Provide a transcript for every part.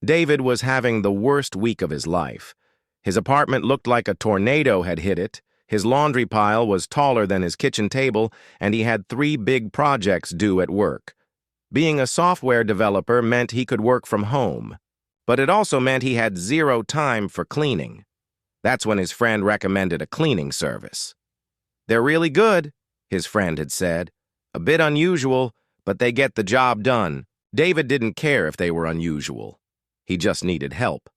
David was having the worst week of his life. His apartment looked like a tornado had hit it, his laundry pile was taller than his kitchen table, and he had 3 big projects due at work. Being a software developer meant he could work from home, but it also meant he had 0 time for cleaning. That's when his friend recommended a cleaning service. "They're really good," his friend had said. "A bit unusual, but they get the job done." David didn't care if they were unusual. He just needed help.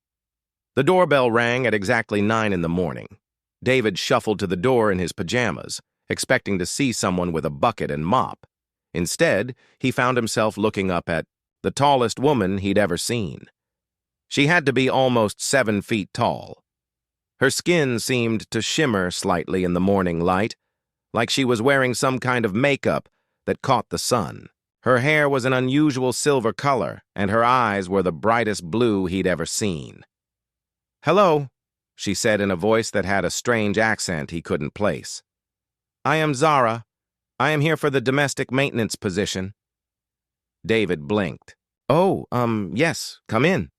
The doorbell rang at exactly 9 in the morning. David shuffled to the door in his pajamas, expecting to see someone with a bucket and mop. Instead, he found himself looking up at the tallest woman he'd ever seen. She had to be almost 7 feet tall. Her skin seemed to shimmer slightly in the morning light, like she was wearing some kind of makeup that caught the sun. Her hair was an unusual silver color, and her eyes were the brightest blue he'd ever seen. "Hello," she said in a voice that had a strange accent he couldn't place. "I am Zara. I am here for the domestic maintenance position." David blinked. "Oh, yes, come in."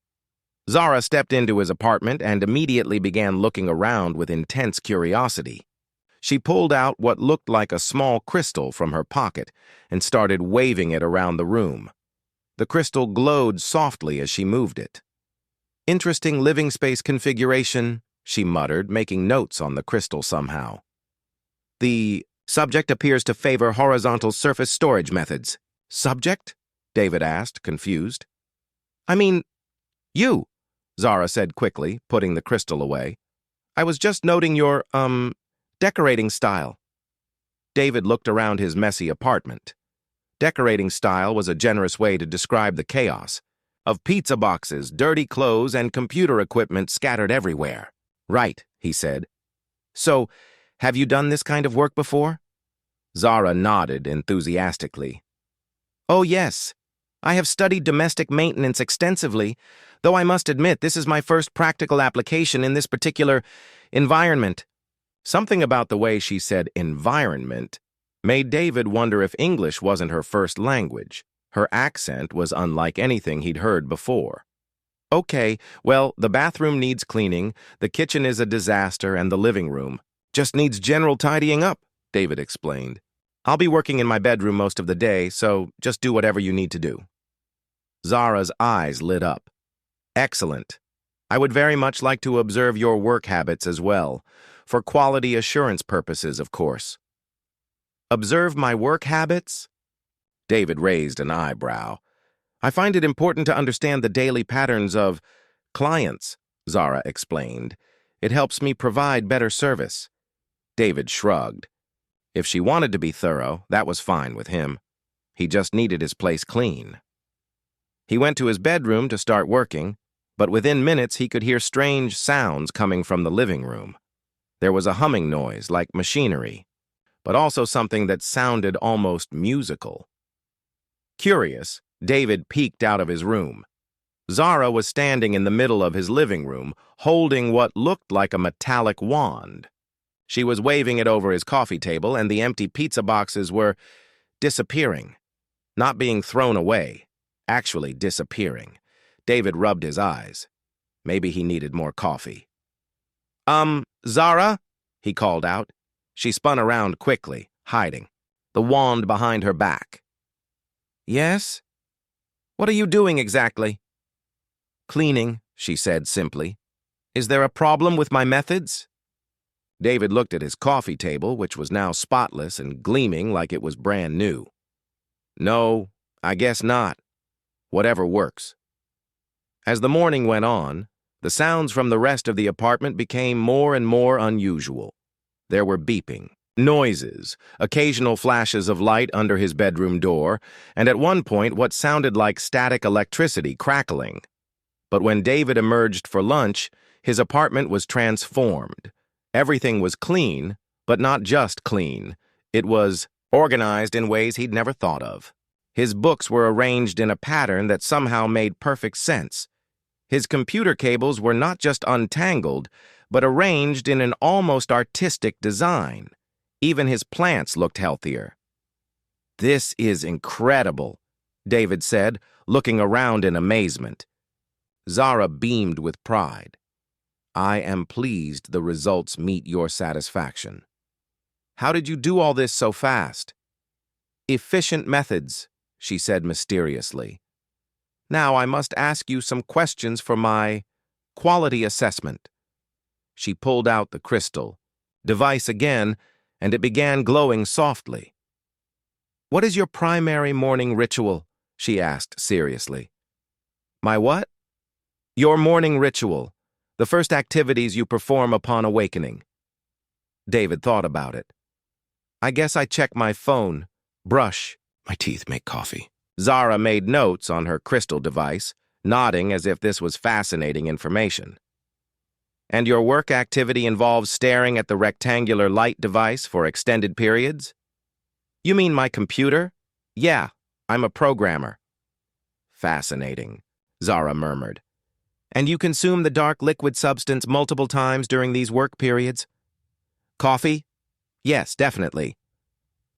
Zara stepped into his apartment and immediately began looking around with intense curiosity. She pulled out what looked like a small crystal from her pocket and started waving it around the room. The crystal glowed softly as she moved it. "Interesting living space configuration," she muttered, making notes on the crystal somehow. "The subject appears to favor horizontal surface storage methods." "Subject?" David asked, confused. "I mean, you," Zara said quickly, putting the crystal away. "I was just noting your, decorating style." David looked around his messy apartment. Decorating style was a generous way to describe the chaos of pizza boxes, dirty clothes, and computer equipment scattered everywhere. "Right," he said. "So, have you done this kind of work before?" Zara nodded enthusiastically. "Oh, yes. I have studied domestic maintenance extensively, though I must admit this is my first practical application in this particular environment." Something about the way she said environment made David wonder if English wasn't her first language. Her accent was unlike anything he'd heard before. "Okay, well, the bathroom needs cleaning, the kitchen is a disaster, and the living room just needs general tidying up," David explained. "I'll be working in my bedroom most of the day, so just do whatever you need to do." Zara's eyes lit up. "Excellent. I would very much like to observe your work habits as well, for quality assurance purposes, of course." "Observe my work habits?" David raised an eyebrow. "I find it important to understand the daily patterns of clients," Zara explained. "It helps me provide better service." David shrugged. If she wanted to be thorough, that was fine with him. He just needed his place clean. He went to his bedroom to start working, but within minutes he could hear strange sounds coming from the living room. There was a humming noise like machinery, but also something that sounded almost musical. Curious, David peeked out of his room. Zara was standing in the middle of his living room, holding what looked like a metallic wand. She was waving it over his coffee table, and the empty pizza boxes were disappearing. Not being thrown away, actually disappearing. David rubbed his eyes. Maybe he needed more coffee. Zara?" he called out. She spun around quickly, hiding, the wand behind her back. "Yes? What are you doing exactly?" "Cleaning," she said simply. "Is there a problem with my methods?" David looked at his coffee table, which was now spotless and gleaming like it was brand new. "No, I guess not. Whatever works." As the morning went on, the sounds from the rest of the apartment became more and more unusual. There were beeping, noises, occasional flashes of light under his bedroom door, and at one point what sounded like static electricity crackling. But when David emerged for lunch, his apartment was transformed. Everything was clean, but not just clean. It was organized in ways he'd never thought of. His books were arranged in a pattern that somehow made perfect sense. His computer cables were not just untangled, but arranged in an almost artistic design. Even his plants looked healthier. "This is incredible," David said, looking around in amazement. Zara beamed with pride. I am pleased the results meet your satisfaction. How did you do all this so fast? Efficient methods, she said mysteriously. Now I must ask you some questions for my quality assessment. She pulled out the crystal device again, and it began glowing softly. What is your primary morning ritual? She asked seriously. My what? Your morning ritual, the first activities you perform upon awakening. David thought about it. I guess I check my phone, brush, my teeth, make coffee. Zara made notes on her crystal device, nodding as if this was fascinating information. And your work activity involves staring at the rectangular light device for extended periods? You mean my computer? Yeah, I'm a programmer. Fascinating, Zara murmured. And you consume the dark liquid substance multiple times during these work periods? Coffee? Yes, definitely.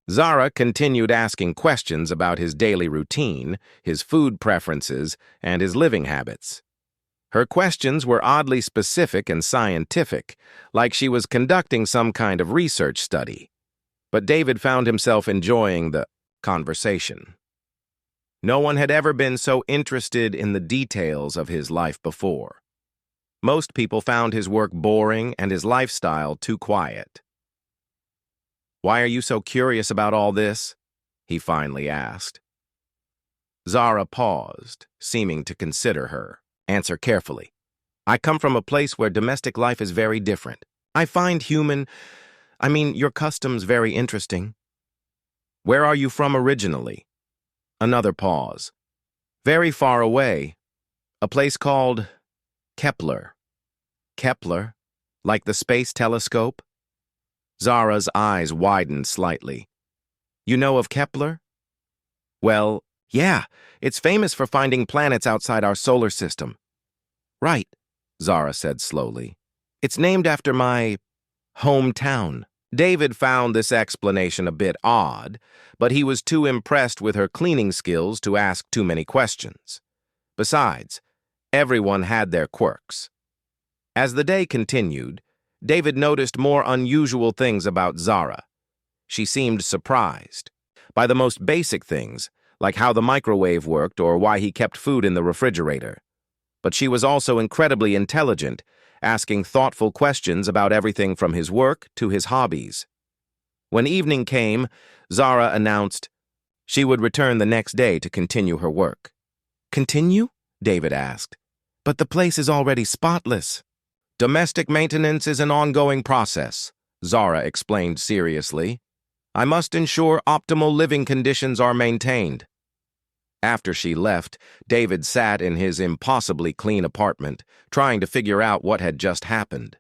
Zara continued asking questions about his daily routine, his food preferences, and his living habits. Her questions were oddly specific and scientific, like she was conducting some kind of research study. But David found himself enjoying the conversation. No one had ever been so interested in the details of his life before. Most people found his work boring and his lifestyle too quiet. Why are you so curious about all this? He finally asked. Zara paused, seeming to consider her. Answer carefully. I come from a place where domestic life is very different. I find your customs very interesting. Where are you from originally? Another pause. Very far away. A place called Kepler. Kepler? Like the space telescope? Zara's eyes widened slightly. You know of Kepler? Well, yeah, it's famous for finding planets outside our solar system. Right, Zara said slowly. It's named after my hometown. David found this explanation a bit odd, but he was too impressed with her cleaning skills to ask too many questions. Besides, everyone had their quirks. As the day continued, David noticed more unusual things about Zara. She seemed surprised by the most basic things, like how the microwave worked or why he kept food in the refrigerator. But she was also incredibly intelligent, asking thoughtful questions about everything from his work to his hobbies. When evening came, Zara announced she would return the next day to continue her work. Continue? David asked. But the place is already spotless. Domestic maintenance is an ongoing process, Zara explained seriously. I must ensure optimal living conditions are maintained. After she left, David sat in his impossibly clean apartment, trying to figure out what had just happened.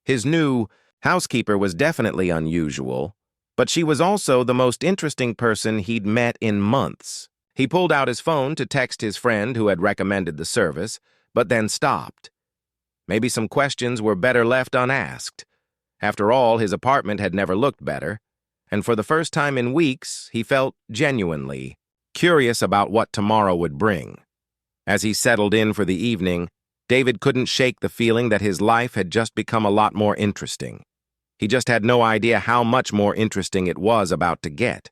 His new housekeeper was definitely unusual, but she was also the most interesting person he'd met in months. He pulled out his phone to text his friend who had recommended the service, but then stopped. Maybe some questions were better left unasked. After all, his apartment had never looked better, and for the first time in weeks, he felt genuinely curious about what tomorrow would bring. As he settled in for the evening, David couldn't shake the feeling that his life had just become a lot more interesting. He just had no idea how much more interesting it was about to get.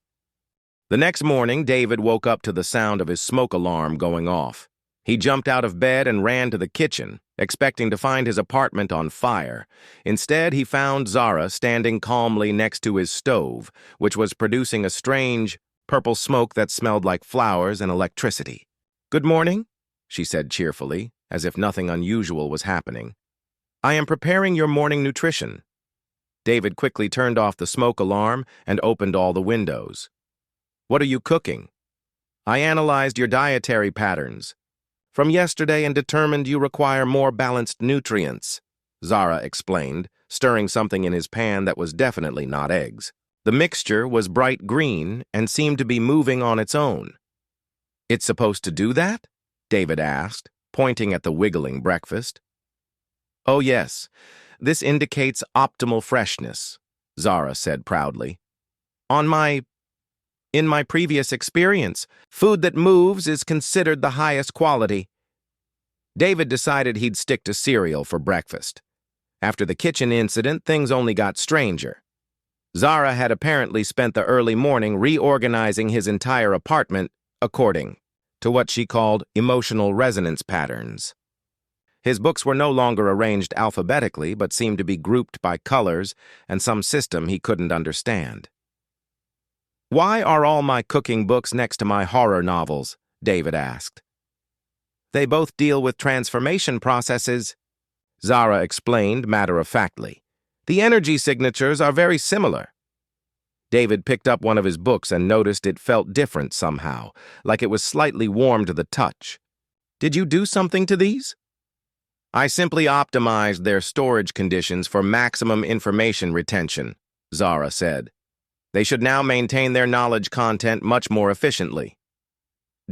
The next morning, David woke up to the sound of his smoke alarm going off. He jumped out of bed and ran to the kitchen, expecting to find his apartment on fire. Instead, he found Zara standing calmly next to his stove, which was producing a strange, purple smoke that smelled like flowers and electricity. Good morning, she said cheerfully, as if nothing unusual was happening. I am preparing your morning nutrition. David quickly turned off the smoke alarm and opened all the windows. What are you cooking? I analyzed your dietary patterns from yesterday and determined you require more balanced nutrients, Zara explained, stirring something in his pan that was definitely not eggs. The mixture was bright green and seemed to be moving on its own. It's supposed to do that? David asked, pointing at the wiggling breakfast. Oh yes, this indicates optimal freshness, Zara said proudly. In my previous experience, food that moves is considered the highest quality. David decided he'd stick to cereal for breakfast. After the kitchen incident, things only got stranger. Zara had apparently spent the early morning reorganizing his entire apartment according to what she called emotional resonance patterns. His books were no longer arranged alphabetically, but seemed to be grouped by colors and some system he couldn't understand. "Why are all my cooking books next to my horror novels?" David asked. "They both deal with transformation processes," Zara explained matter-of-factly. "The energy signatures are very similar." David picked up one of his books and noticed it felt different somehow, like it was slightly warm to the touch. "Did you do something to these?" "I simply optimized their storage conditions for maximum information retention," Zara said. "They should now maintain their knowledge content much more efficiently."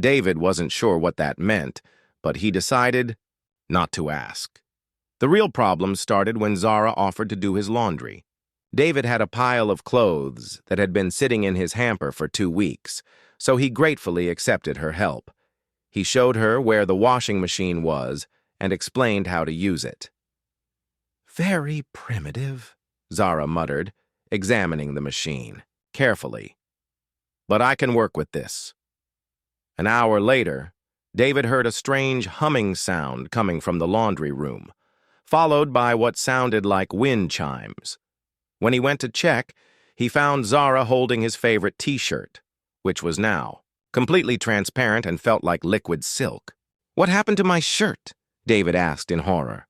David wasn't sure what that meant, but he decided not to ask. The real problem started when Zara offered to do his laundry. David had a pile of clothes that had been sitting in his hamper for 2 weeks, so he gratefully accepted her help. He showed her where the washing machine was and explained how to use it. "Very primitive," Zara muttered, examining the machine carefully. "But I can work with this." An hour later, David heard a strange humming sound coming from the laundry room, followed by what sounded like wind chimes. When he went to check, he found Zara holding his favorite t-shirt, which was now completely transparent and felt like liquid silk. "What happened to my shirt?" David asked in horror.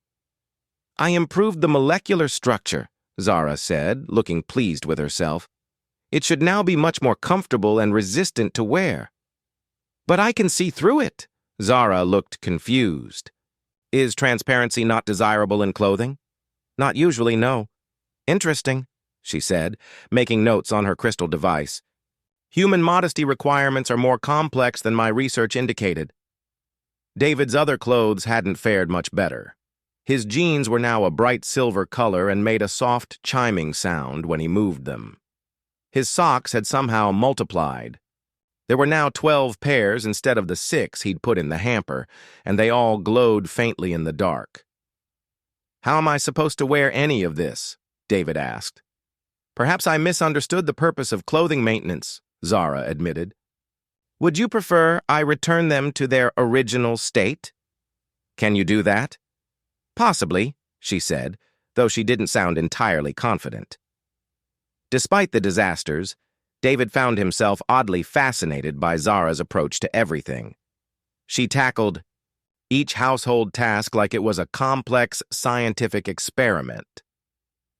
"I improved the molecular structure," Zara said, looking pleased with herself. "It should now be much more comfortable and resistant to wear." "But I can see through it." Zara looked confused. "Is transparency not desirable in clothing?" "Not usually, no." "Interesting," she said, making notes on her crystal device. "Human modesty requirements are more complex than my research indicated." David's other clothes hadn't fared much better. His jeans were now a bright silver color and made a soft chiming sound when he moved them. His socks had somehow multiplied. There were now 12 pairs instead of the 6 he'd put in the hamper, and they all glowed faintly in the dark. "How am I supposed to wear any of this?" David asked. "Perhaps I misunderstood the purpose of clothing maintenance," Zara admitted. "Would you prefer I return them to their original state?" "Can you do that?" "Possibly," she said, though she didn't sound entirely confident. Despite the disasters, David found himself oddly fascinated by Zara's approach to everything. She tackled each household task like it was a complex scientific experiment.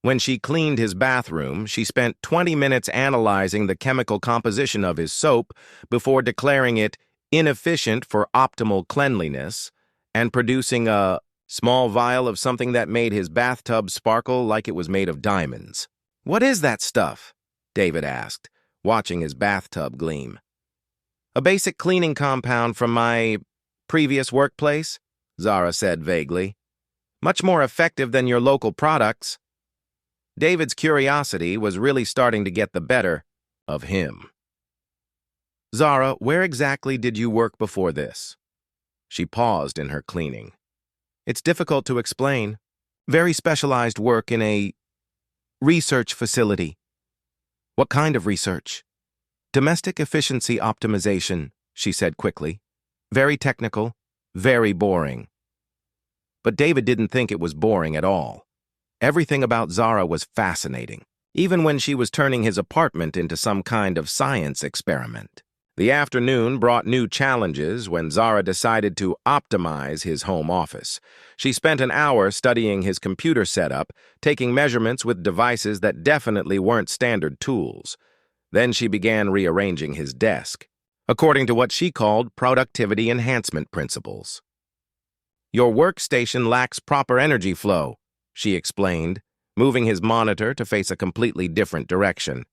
When she cleaned his bathroom, she spent 20 minutes analyzing the chemical composition of his soap before declaring it inefficient for optimal cleanliness and producing a small vial of something that made his bathtub sparkle like it was made of diamonds. "What is that stuff?" David asked, watching his bathtub gleam. "A basic cleaning compound from my previous workplace," Zara said vaguely. "Much more effective than your local products." David's curiosity was really starting to get the better of him. "Zara, where exactly did you work before this?" She paused in her cleaning. "It's difficult to explain. Very specialized work in a research facility." "What kind of research?" "Domestic efficiency optimization," she said quickly. "Very technical, very boring." But David didn't think it was boring at all. Everything about Zara was fascinating, even when she was turning his apartment into some kind of science experiment. The afternoon brought new challenges when Zara decided to optimize his home office. She spent an hour studying his computer setup, taking measurements with devices that definitely weren't standard tools. Then she began rearranging his desk, according to what she called productivity enhancement principles. "Your workstation lacks proper energy flow," she explained, moving his monitor to face a completely different direction.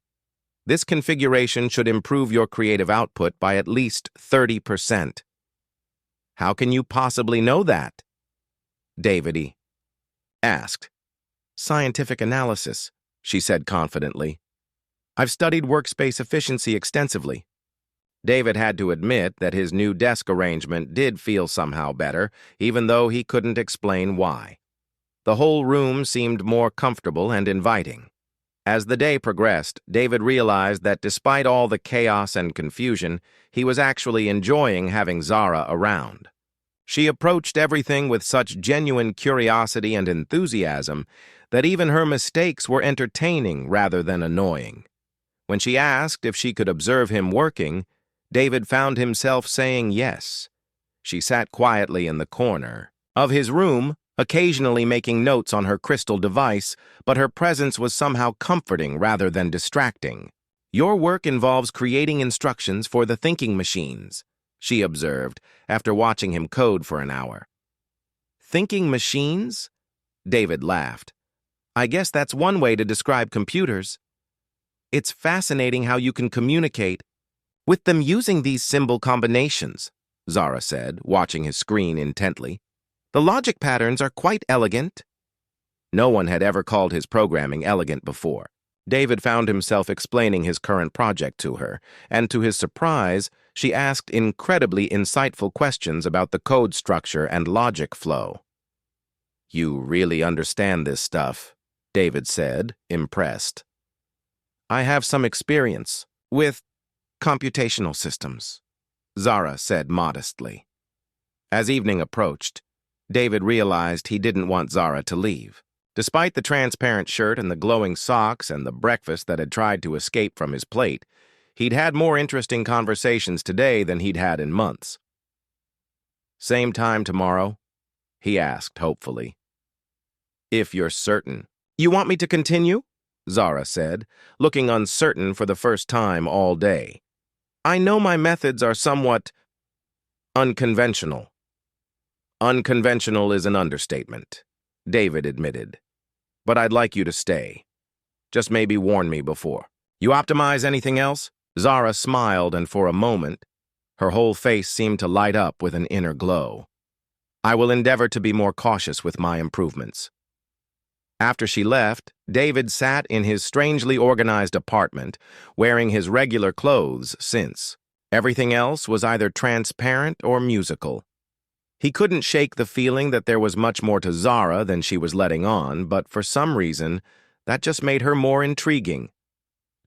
"This configuration should improve your creative output by at least 30%. "How can you possibly know that?" David asked. "Scientific analysis," she said confidently. "I've studied workspace efficiency extensively." David had to admit that his new desk arrangement did feel somehow better, even though he couldn't explain why. The whole room seemed more comfortable and inviting. As the day progressed, David realized that despite all the chaos and confusion, he was actually enjoying having Zara around. She approached everything with such genuine curiosity and enthusiasm that even her mistakes were entertaining rather than annoying. When she asked if she could observe him working, David found himself saying yes. She sat quietly in the corner of his room, occasionally making notes on her crystal device, but her presence was somehow comforting rather than distracting. "Your work involves creating instructions for the thinking machines," she observed after watching him code for an hour. "Thinking machines?" David laughed. "I guess that's one way to describe computers. It's fascinating how you can communicate with them using these symbol combinations," Zara said, watching his screen intently. "The logic patterns are quite elegant." No one had ever called his programming elegant before. David found himself explaining his current project to her, and to his surprise, she asked incredibly insightful questions about the code structure and logic flow. "You really understand this stuff," David said, impressed. "I have some experience with computational systems," Zara said modestly. As evening approached, David realized he didn't want Zara to leave. Despite the transparent shirt and the glowing socks and the breakfast that had tried to escape from his plate, he'd had more interesting conversations today than he'd had in months. "Same time tomorrow?" he asked hopefully. "If you're certain." "You want me to continue?" Zara said, looking uncertain for the first time all day. "I know my methods are somewhat unconventional." "Unconventional is an understatement," David admitted. "But I'd like you to stay. Just maybe warn me before. You optimize anything else?" Zara smiled, and for a moment, her whole face seemed to light up with an inner glow. "I will endeavor to be more cautious with my improvements." After she left, David sat in his strangely organized apartment, wearing his regular clothes since. Everything else was either transparent or musical. He couldn't shake the feeling that there was much more to Zara than she was letting on, but for some reason, that just made her more intriguing.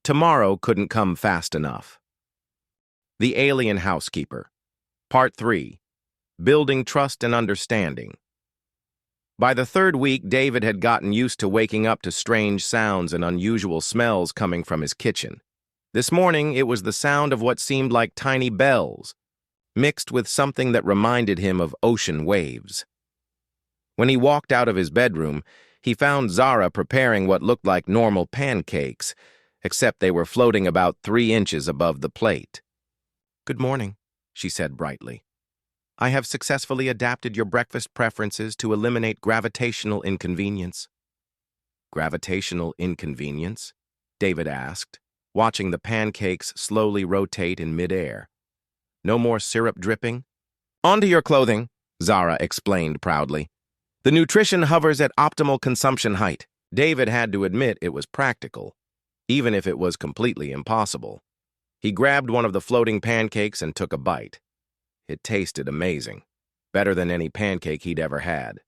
Tomorrow couldn't come fast enough. The Alien Housekeeper. Part 3. Building Trust and Understanding. By the third week, David had gotten used to waking up to strange sounds and unusual smells coming from his kitchen. This morning, it was the sound of what seemed like tiny bells, mixed with something that reminded him of ocean waves. When he walked out of his bedroom, he found Zara preparing what looked like normal pancakes, except they were floating about 3 inches above the plate. "Good morning," she said brightly. "I have successfully adapted your breakfast preferences to eliminate gravitational inconvenience." "Gravitational inconvenience?" David asked, watching the pancakes slowly rotate in midair. "No more syrup dripping?" "Onto your clothing," Zara explained proudly. "The nutrition hovers at optimal consumption height." David had to admit it was practical, even if it was completely impossible. He grabbed one of the floating pancakes and took a bite. It tasted amazing, better than any pancake he'd ever had.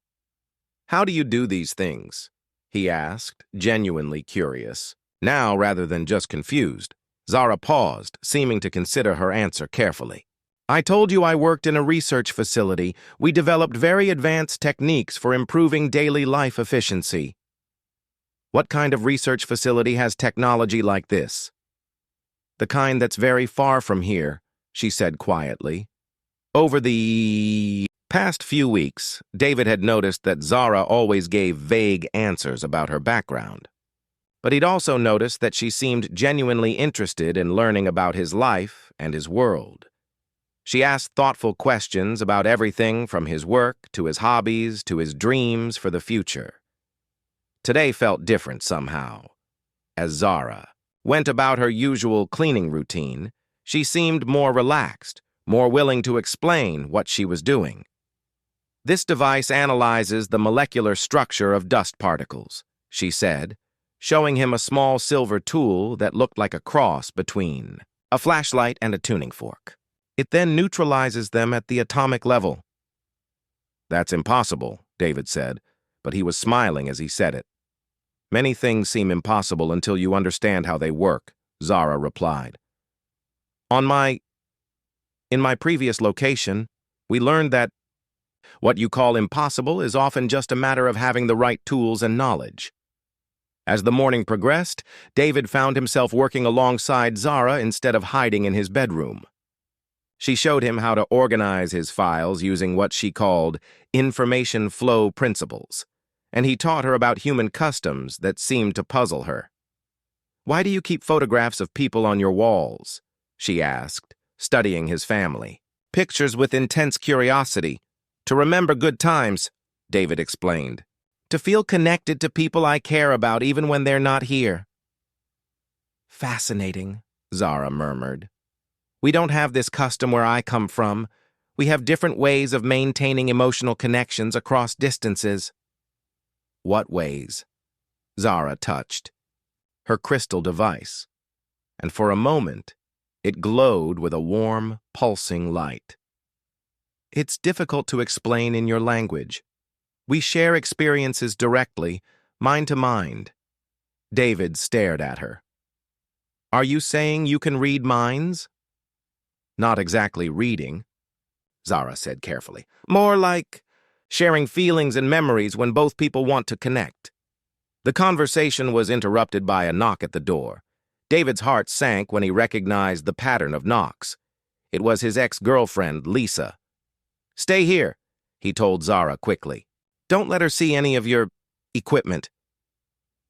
"How do you do these things?" he asked, genuinely curious. Now, rather than just confused, Zara paused, seeming to consider her answer carefully. "I told you I worked in a research facility. We developed very advanced techniques for improving daily life efficiency." "What kind of research facility has technology like this?" "The kind that's very far from here," she said quietly. Over the past few weeks, David had noticed that Zara always gave vague answers about her background. But he'd also noticed that she seemed genuinely interested in learning about his life and his world. She asked thoughtful questions about everything from his work to his hobbies to his dreams for the future. Today felt different somehow. As Zara went about her usual cleaning routine, she seemed more relaxed, more willing to explain what she was doing. "This device analyzes the molecular structure of dust particles," she said, showing him a small silver tool that looked like a cross between a flashlight, and a tuning fork. It then neutralizes them at the atomic level. That's impossible, David said, but he was smiling as he said it. Many things seem impossible until you understand how they work, Zara replied. In my previous location, we learned that what you call impossible is often just a matter of having the right tools and knowledge. As the morning progressed, David found himself working alongside Zara instead of hiding in his bedroom. She showed him how to organize his files using what she called information flow principles, and he taught her about human customs that seemed to puzzle her. "Why do you keep photographs of people on your walls?" she asked, studying his family. "Pictures with intense curiosity. To remember good times," David explained. "To feel connected to people I care about even when they're not here." "Fascinating," Zara murmured. "We don't have this custom where I come from. We have different ways of maintaining emotional connections across distances." "What ways?" Zara touched her crystal device, and for a moment, it glowed with a warm, pulsing light. "It's difficult to explain in your language. We share experiences directly, mind to mind." David stared at her. "Are you saying you can read minds?" "Not exactly reading," Zara said carefully. "More like sharing feelings and memories when both people want to connect." The conversation was interrupted by a knock at the door. David's heart sank when he recognized the pattern of knocks. It was his ex-girlfriend, Lisa. "Stay here," he told Zara quickly. "Don't let her see any of your equipment."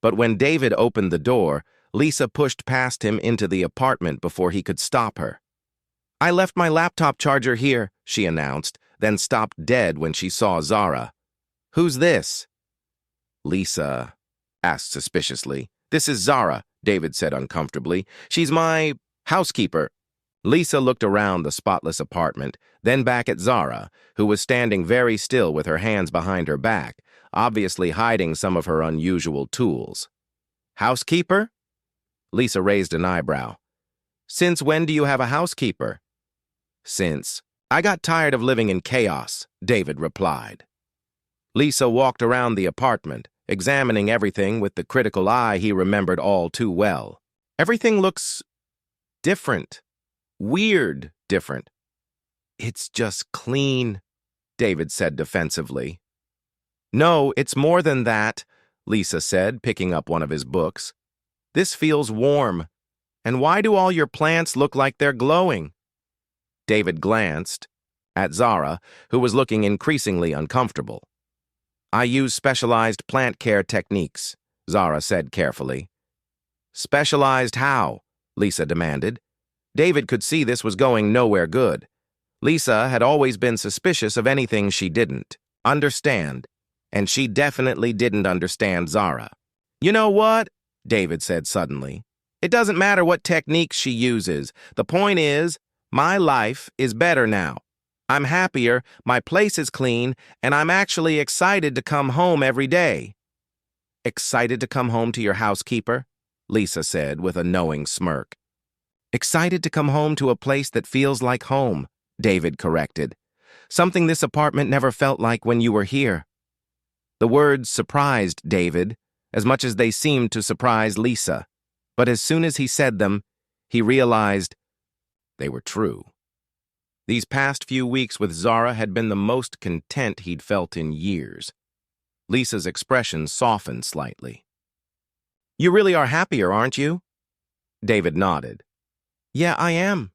But when David opened the door, Lisa pushed past him into the apartment before he could stop her. "I left my laptop charger here," she announced, then stopped dead when she saw Zara. "Who's this?" Lisa asked suspiciously. "This is Zara," David said uncomfortably. "She's my housekeeper." Lisa looked around the spotless apartment, then back at Zara, who was standing very still with her hands behind her back, obviously hiding some of her unusual tools. "Housekeeper?" Lisa raised an eyebrow. "Since when do you have a housekeeper?" "Since I got tired of living in chaos," David replied. Lisa walked around the apartment, examining everything with the critical eye he remembered all too well. "Everything looks different. Weird different." "It's just clean," David said defensively. "No, it's more than that," Lisa said, picking up one of his books. "This feels warm. And why do all your plants look like they're glowing?" David glanced at Zara, who was looking increasingly uncomfortable. "I use specialized plant care techniques," Zara said carefully. "Specialized how?" Lisa demanded. David could see this was going nowhere good. Lisa had always been suspicious of anything she didn't understand, and she definitely didn't understand Zara. "You know what?" David said suddenly. "It doesn't matter what techniques she uses. The point is, my life is better now. I'm happier, my place is clean, and I'm actually excited to come home every day." "Excited to come home to your housekeeper?" Lisa said with a knowing smirk. "Excited to come home to a place that feels like home," David corrected. "Something this apartment never felt like when you were here." The words surprised David as much as they seemed to surprise Lisa, but as soon as he said them, he realized they were true. These past few weeks with Zara had been the most content he'd felt in years. Lisa's expression softened slightly. "You really are happier, aren't you?" David nodded. "Yeah, I am."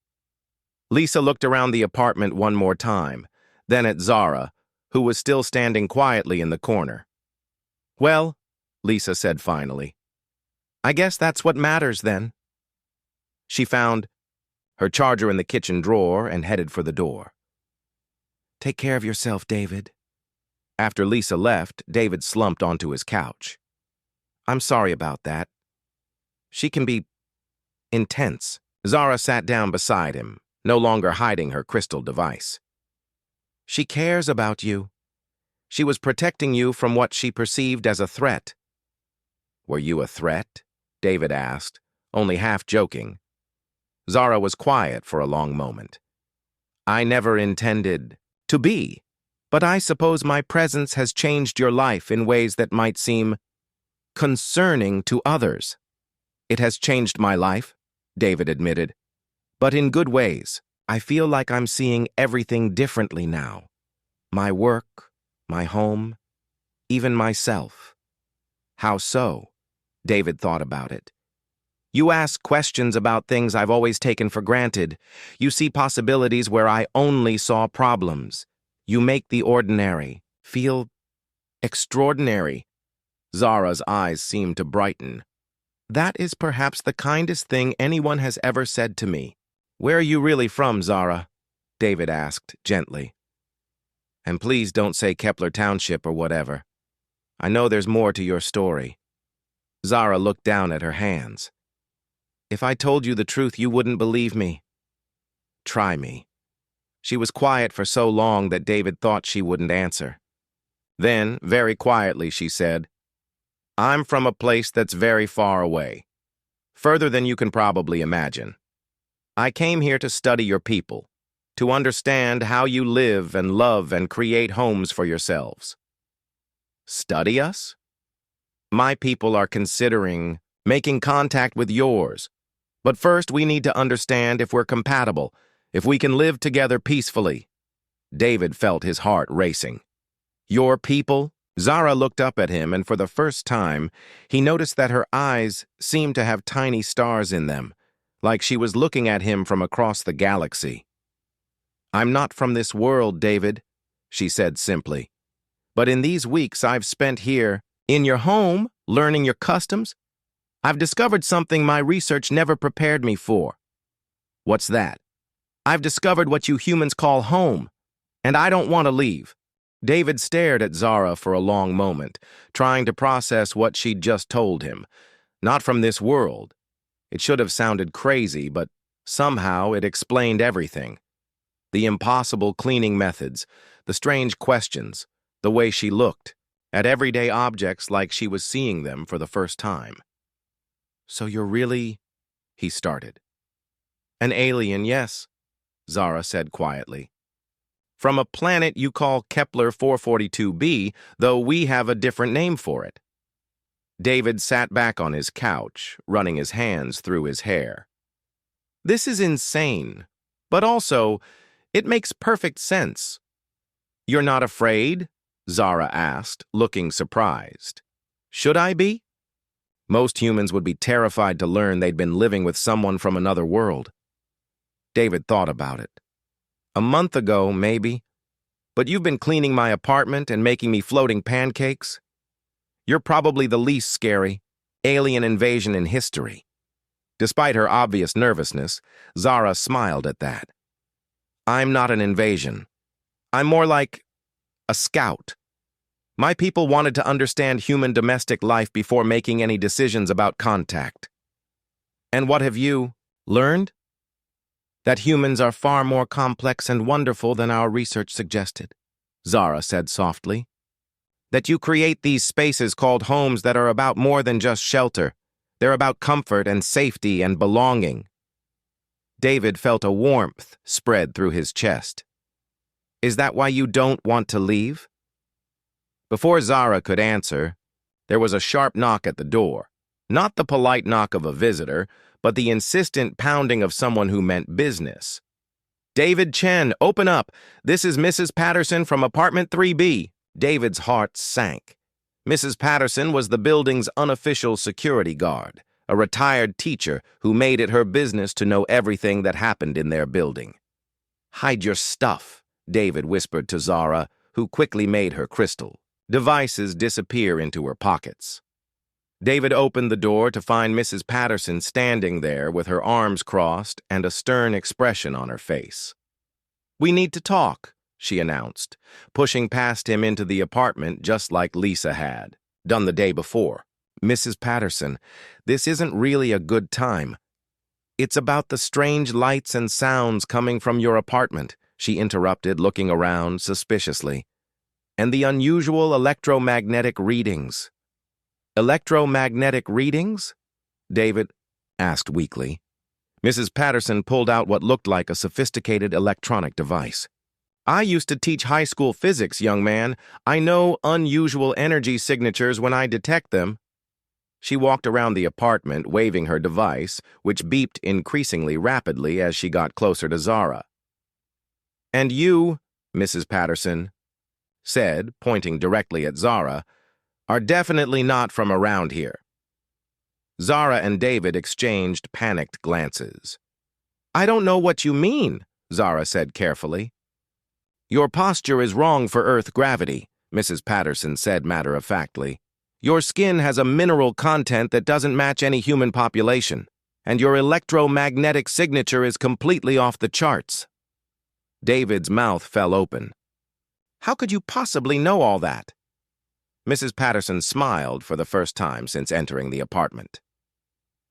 Lisa looked around the apartment one more time, then at Zara, who was still standing quietly in the corner. "Well," Lisa said finally, "I guess that's what matters then." She found her charger in the kitchen drawer and headed for the door. "Take care of yourself, David." After Lisa left, David slumped onto his couch. "I'm sorry about that. She can be intense." Zara sat down beside him, no longer hiding her crystal device. "She cares about you. She was protecting you from what she perceived as a threat." "Were you a threat?" David asked, only half joking. Zara was quiet for a long moment. I never intended to be, but I suppose my presence has changed your life in ways that might seem concerning to others. It has changed my life, David admitted, but in good ways. I feel like I'm seeing everything differently now. My work, my home, even myself. How so? David thought about it. You ask questions about things I've always taken for granted. You see possibilities where I only saw problems. You make the ordinary feel extraordinary. Zara's eyes seemed to brighten. That is perhaps the kindest thing anyone has ever said to me. Where are you really from, Zara? David asked gently. And please don't say Kepler Township or whatever. I know there's more to your story. Zara looked down at her hands. If I told you the truth, you wouldn't believe me. Try me. She was quiet for so long that David thought she wouldn't answer. Then, very quietly, she said, I'm from a place that's very far away, further than you can probably imagine. I came here to study your people, to understand how you live and love and create homes for yourselves. Study us? My people are considering making contact with yours, but first we need to understand if we're compatible, if we can live together peacefully. David felt his heart racing. Your people? Zara looked up at him, and for the first time, he noticed that her eyes seemed to have tiny stars in them, like she was looking at him from across the galaxy. I'm not from this world, David, she said simply. But in these weeks I've spent here, in your home, learning your customs, I've discovered something my research never prepared me for. What's that? I've discovered what you humans call home, and I don't want to leave. David stared at Zara for a long moment, trying to process what she'd just told him. Not from this world. It should have sounded crazy, but somehow it explained everything. The impossible cleaning methods, the strange questions, the way she looked, at everyday objects like she was seeing them for the first time. So you're really, he started. An alien, yes, Zara said quietly. From a planet you call Kepler 442b, though we have a different name for it. David sat back on his couch, running his hands through his hair. This is insane, but also, it makes perfect sense. You're not afraid? Zara asked, looking surprised. Should I be? Most humans would be terrified to learn they'd been living with someone from another world. David thought about it. A month ago, maybe. But you've been cleaning my apartment and making me floating pancakes. You're probably the least scary alien invasion in history. Despite her obvious nervousness, Zara smiled at that. I'm not an invasion. I'm more like a scout. My people wanted to understand human domestic life before making any decisions about contact. And what have you learned? That humans are far more complex and wonderful than our research suggested, Zara said softly. That you create these spaces called homes that are about more than just shelter. They're about comfort and safety and belonging. David felt a warmth spread through his chest. Is that why you don't want to leave? Before Zara could answer, there was a sharp knock at the door. Not the polite knock of a visitor, but the insistent pounding of someone who meant business. David Chen, open up. This is Mrs. Patterson from apartment 3B. David's heart sank. Mrs. Patterson was the building's unofficial security guard, a retired teacher who made it her business to know everything that happened in their building. Hide your stuff, David whispered to Zara, who quickly made her crystal. Devices disappear into her pockets. David opened the door to find Mrs. Patterson standing there with her arms crossed and a stern expression on her face. We need to talk, she announced, pushing past him into the apartment just like Lisa had done the day before. Mrs. Patterson, this isn't really a good time. It's about the strange lights and sounds coming from your apartment, she interrupted, looking around suspiciously. And the unusual electromagnetic readings. Electromagnetic readings? David asked weakly. Mrs. Patterson pulled out what looked like a sophisticated electronic device. I used to teach high school physics, young man. I know unusual energy signatures when I detect them. She walked around the apartment, waving her device, which beeped increasingly rapidly as she got closer to Zara. "And you, Mrs. Patterson," said, pointing directly at Zara, "are definitely not from around here." Zara and David exchanged panicked glances. "I don't know what you mean," Zara said carefully. "Your posture is wrong for Earth gravity," Mrs. Patterson said matter-of-factly. "Your skin has a mineral content that doesn't match any human population, and your electromagnetic signature is completely off the charts." David's mouth fell open. "How could you possibly know all that?" Mrs. Patterson smiled for the first time since entering the apartment.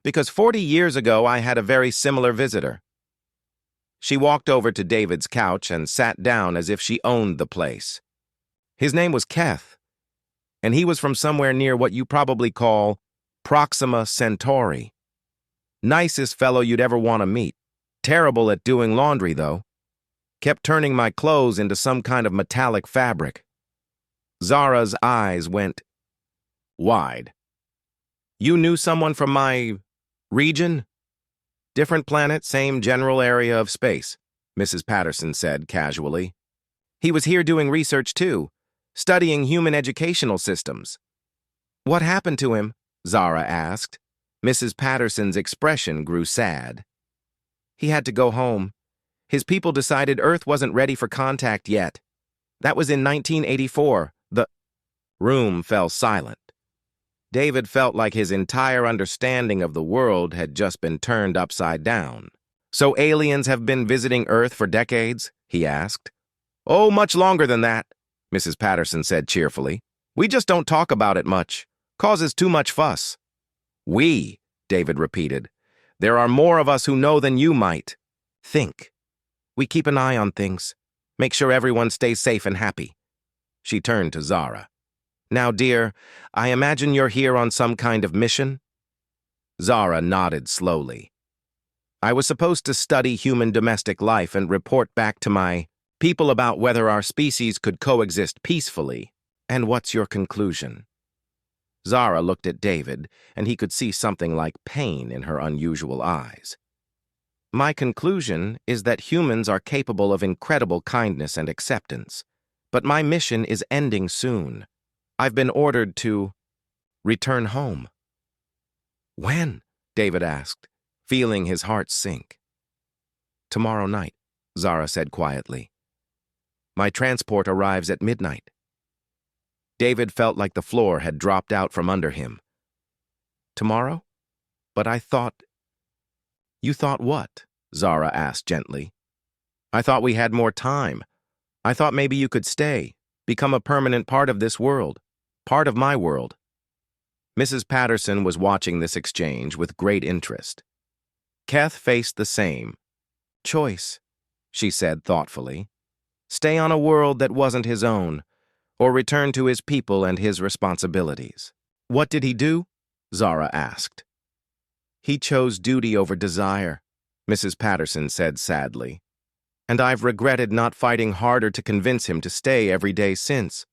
"Because 40 years ago I had a very similar visitor." She walked over to David's couch and sat down as if she owned the place. "His name was Keth, and he was from somewhere near what you probably call Proxima Centauri. Nicest fellow you'd ever want to meet. Terrible at doing laundry, though. Kept turning my clothes into some kind of metallic fabric." Zara's eyes went wide. "You knew someone from my region?" "Different planet, same general area of space," Mrs. Patterson said casually. "He was here doing research too, studying human educational systems." "What happened to him?" Zara asked. Mrs. Patterson's expression grew sad. "He had to go home. His people decided Earth wasn't ready for contact yet. That was in 1984. The room fell silent. David felt like his entire understanding of the world had just been turned upside down. "So aliens have been visiting Earth for decades?" he asked. "Oh, much longer than that," Mrs. Patterson said cheerfully. "We just don't talk about it much. Causes too much fuss." "We," David repeated. "There are more of us who know than you might. Think. We keep an eye on things. Make sure everyone stays safe and happy." She turned to Zara. "Now, dear, I imagine you're here on some kind of mission?" Zara nodded slowly. "I was supposed to study human domestic life and report back to my people about whether our species could coexist peacefully. And what's your conclusion?" Zara looked at David, and he could see something like pain in her unusual eyes. "My conclusion is that humans are capable of incredible kindness and acceptance, but my mission is ending soon. I've been ordered to return home." "When?" David asked, feeling his heart sink. "Tomorrow night," Zara said quietly. "My transport arrives at midnight." David felt like the floor had dropped out from under him. "Tomorrow? But I thought—" "You thought what?" Zara asked gently. "I thought we had more time. I thought maybe you could stay, become a permanent part of this world, part of my world." Mrs. Patterson was watching this exchange with great interest. Keth faced the same choice, she said thoughtfully. Stay on a world that wasn't his own, or return to his people and his responsibilities. "What did he do?" Zara asked. "He chose duty over desire," Mrs. Patterson said sadly. "And I've regretted not fighting harder to convince him to stay every day since."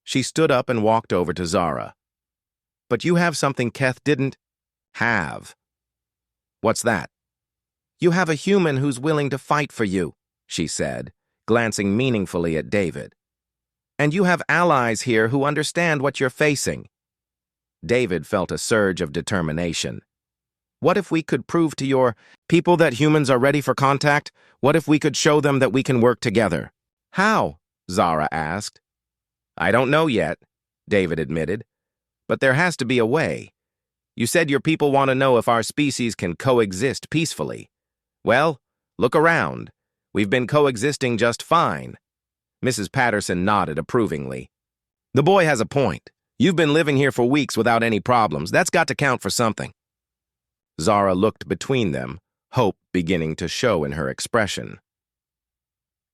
She stood up and walked over to Zara. "But you have something Keth didn't have." "What's that?" "You have a human who's willing to fight for you," she said, glancing meaningfully at David. "And you have allies here who understand what you're facing." David felt a surge of determination. "What if we could prove to your people that humans are ready for contact? What if we could show them that we can work together?" "How?" Zara asked. "I don't know yet," David admitted. "But there has to be a way. You said your people want to know if our species can coexist peacefully. Well, look around. We've been coexisting just fine." Mrs. Patterson nodded approvingly. "The boy has a point. You've been living here for weeks without any problems. That's got to count for something." Zara looked between them, hope beginning to show in her expression.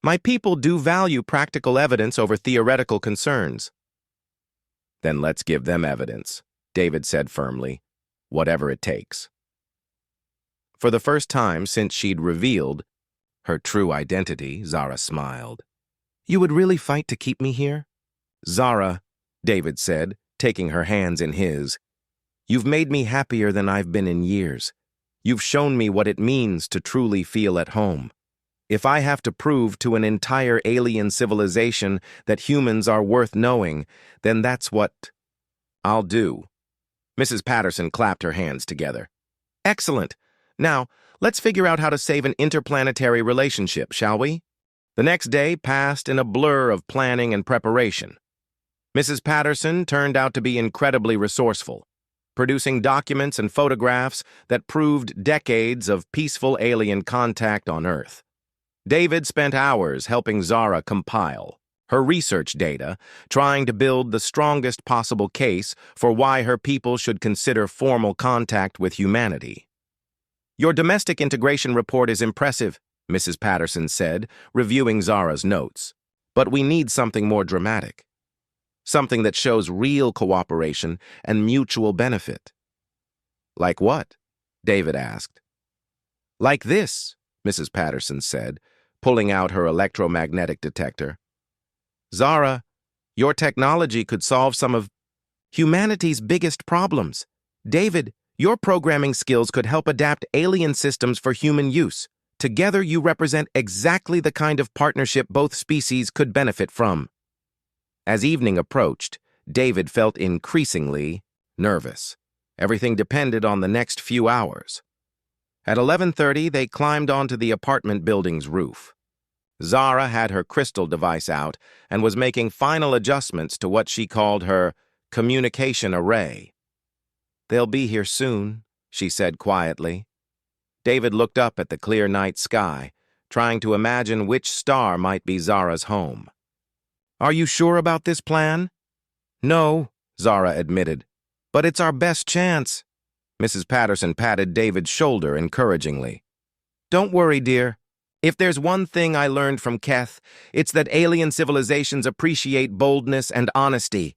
"My people do value practical evidence over theoretical concerns." "Then let's give them evidence," David said firmly, "whatever it takes." For the first time since she'd revealed her true identity, Zara smiled. You would really fight to keep me here? Zara, David said, taking her hands in his. You've made me happier than I've been in years. You've shown me what it means to truly feel at home. If I have to prove to an entire alien civilization that humans are worth knowing, then that's what I'll do. Mrs. Patterson clapped her hands together. Excellent. Now, let's figure out how to save an interplanetary relationship, shall we? The next day passed in a blur of planning and preparation. Mrs. Patterson turned out to be incredibly resourceful, producing documents and photographs that proved decades of peaceful alien contact on Earth. David spent hours helping Zara compile her research data, trying to build the strongest possible case for why her people should consider formal contact with humanity. Your domestic integration report is impressive, Mrs. Patterson said, reviewing Zara's notes. But we need something more dramatic. Something that shows real cooperation and mutual benefit. Like what? David asked. Like this, Mrs. Patterson said, pulling out her electromagnetic detector. Zara, your technology could solve some of humanity's biggest problems. David, your programming skills could help adapt alien systems for human use. Together, you represent exactly the kind of partnership both species could benefit from. As evening approached, David felt increasingly nervous. Everything depended on the next few hours. At 11:30, they climbed onto the apartment building's roof. Zara had her crystal device out and was making final adjustments to what she called her communication array. They'll be here soon, she said quietly. David looked up at the clear night sky, trying to imagine which star might be Zara's home. Are you sure about this plan? No, Zara admitted. But it's our best chance. Mrs. Patterson patted David's shoulder encouragingly. Don't worry, dear. If there's one thing I learned from Keth, it's that alien civilizations appreciate boldness and honesty.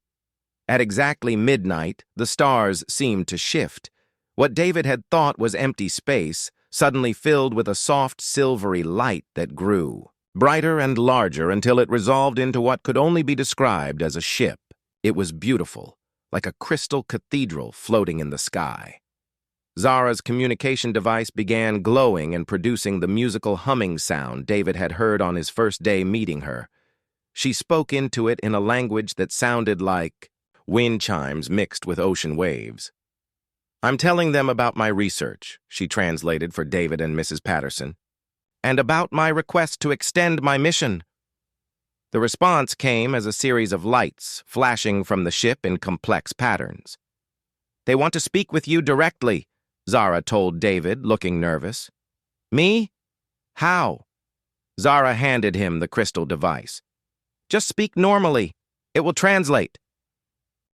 At exactly midnight, the stars seemed to shift. What David had thought was empty space suddenly filled with a soft, silvery light that grew, brighter and larger until it resolved into what could only be described as a ship. It was beautiful, like a crystal cathedral floating in the sky. Zara's communication device began glowing and producing the musical humming sound David had heard on his first day meeting her. She spoke into it in a language that sounded like wind chimes mixed with ocean waves. I'm telling them about my research, she translated for David and Mrs. Patterson, and about my request to extend my mission. The response came as a series of lights flashing from the ship in complex patterns. They want to speak with you directly, Zara told David, looking nervous. Me? How? Zara handed him the crystal device. Just speak normally. It will translate.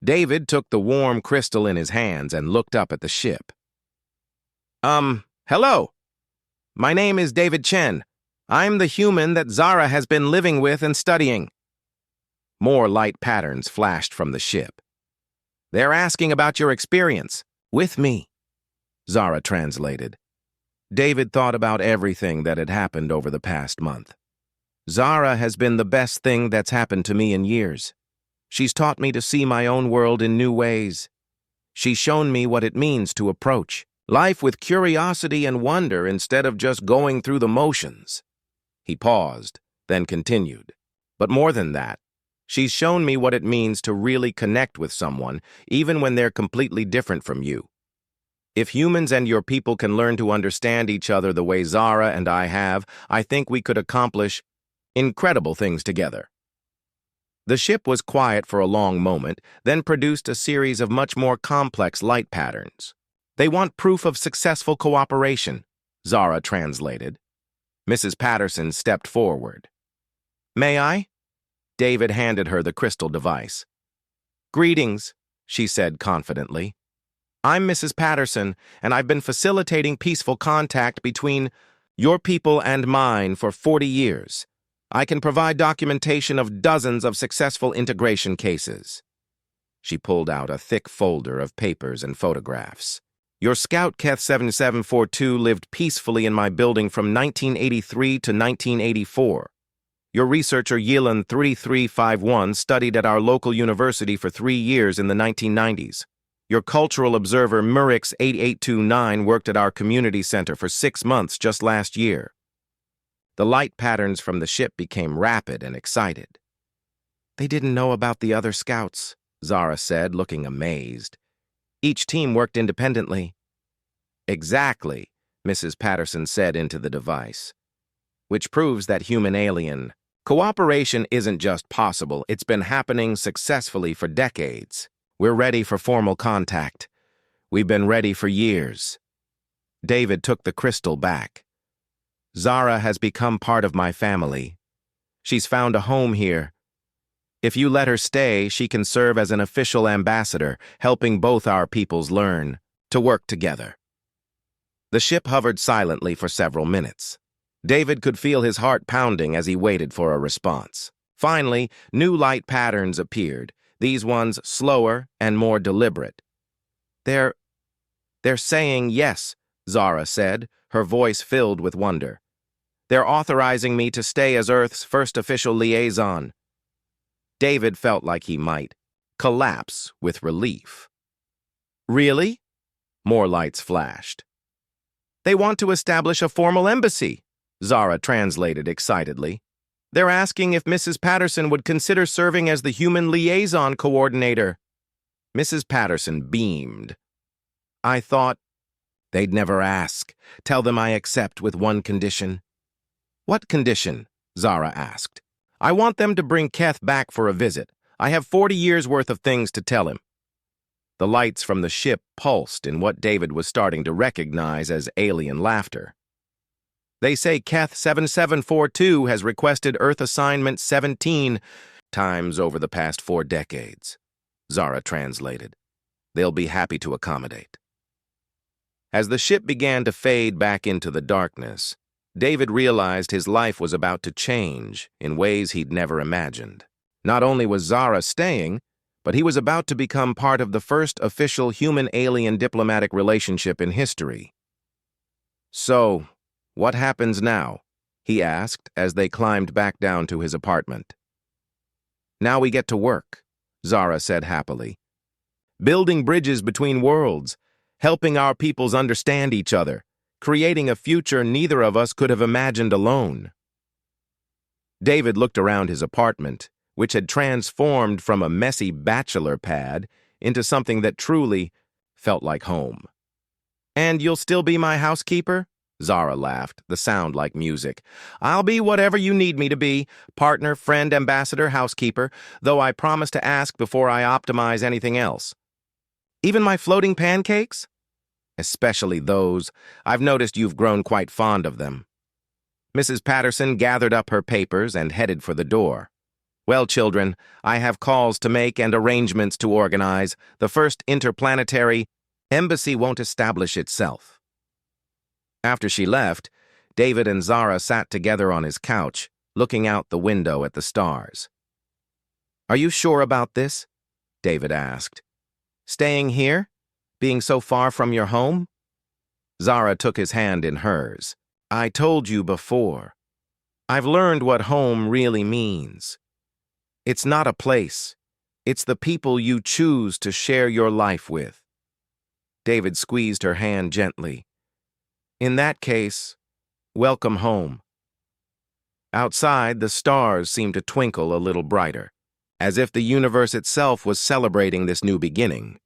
David took the warm crystal in his hands and looked up at the ship. Hello. My name is David Chen. I'm the human that Zara has been living with and studying. More light patterns flashed from the ship. They're asking about your experience with me, Zara translated. David thought about everything that had happened over the past month. Zara has been the best thing that's happened to me in years. She's taught me to see my own world in new ways. She's shown me what it means to approach life with curiosity and wonder instead of just going through the motions. He paused, then continued. But more than that, she's shown me what it means to really connect with someone, even when they're completely different from you. If humans and your people can learn to understand each other the way Zara and I have, I think we could accomplish incredible things together. The ship was quiet for a long moment, then produced a series of much more complex light patterns. They want proof of successful cooperation, Zara translated. Mrs. Patterson stepped forward. May I? David handed her the crystal device. Greetings, she said confidently. I'm Mrs. Patterson, and I've been facilitating peaceful contact between your people and mine for 40 years. I can provide documentation of dozens of successful integration cases. She pulled out a thick folder of papers and photographs. Your scout Keth 7742 lived peacefully in my building from 1983 to 1984. Your researcher Yilan 3351 studied at our local university for 3 years in the 1990s. Your cultural observer Murix 8829 worked at our community center for 6 months just last year. The light patterns from the ship became rapid and excited. They didn't know about the other scouts, Zara said, looking amazed. Each team worked independently. Exactly, Mrs. Patterson said into the device. Which proves that human-alien cooperation isn't just possible, it's been happening successfully for decades. We're ready for formal contact. We've been ready for years. David took the crystal back. Zara has become part of my family. She's found a home here. If you let her stay, she can serve as an official ambassador, helping both our peoples learn to work together. The ship hovered silently for several minutes. David could feel his heart pounding as he waited for a response. Finally, new light patterns appeared, these ones slower and more deliberate. They're saying yes, Zara said, her voice filled with wonder. They're authorizing me to stay as Earth's first official liaison. David felt like he might collapse with relief. Really? More lights flashed. They want to establish a formal embassy, Zara translated excitedly. They're asking if Mrs. Patterson would consider serving as the human liaison coordinator. Mrs. Patterson beamed. I thought they'd never ask. Tell them I accept with one condition. What condition? Zara asked. I want them to bring Keth back for a visit. I have 40 years' worth of things to tell him. The lights from the ship pulsed in what David was starting to recognize as alien laughter. They say Keth 7742 has requested Earth Assignment 17 times over the past 4 decades. Zara translated. They'll be happy to accommodate. As the ship began to fade back into the darkness, David realized his life was about to change in ways he'd never imagined. Not only was Zara staying, but he was about to become part of the first official human-alien diplomatic relationship in history. So, what happens now? He asked as they climbed back down to his apartment. Now we get to work, Zara said happily. Building bridges between worlds, helping our peoples understand each other, creating a future neither of us could have imagined alone. David looked around his apartment, which had transformed from a messy bachelor pad into something that truly felt like home. And you'll still be my housekeeper? Zara laughed, the sound like music. I'll be whatever you need me to be, partner, friend, ambassador, housekeeper, though I promise to ask before I optimize anything else. Even my floating pancakes? Especially those. I've noticed you've grown quite fond of them. Mrs. Patterson gathered up her papers and headed for the door. Well, children, I have calls to make and arrangements to organize. The first interplanetary embassy won't establish itself. After she left, David and Zara sat together on his couch, looking out the window at the stars. Are you sure about this? David asked. Staying here? Being so far from your home? Zara took his hand in hers. I told you before. I've learned what home really means. It's not a place. It's the people you choose to share your life with. David squeezed her hand gently. In that case, welcome home. Outside, the stars seemed to twinkle a little brighter, as if the universe itself was celebrating this new beginning.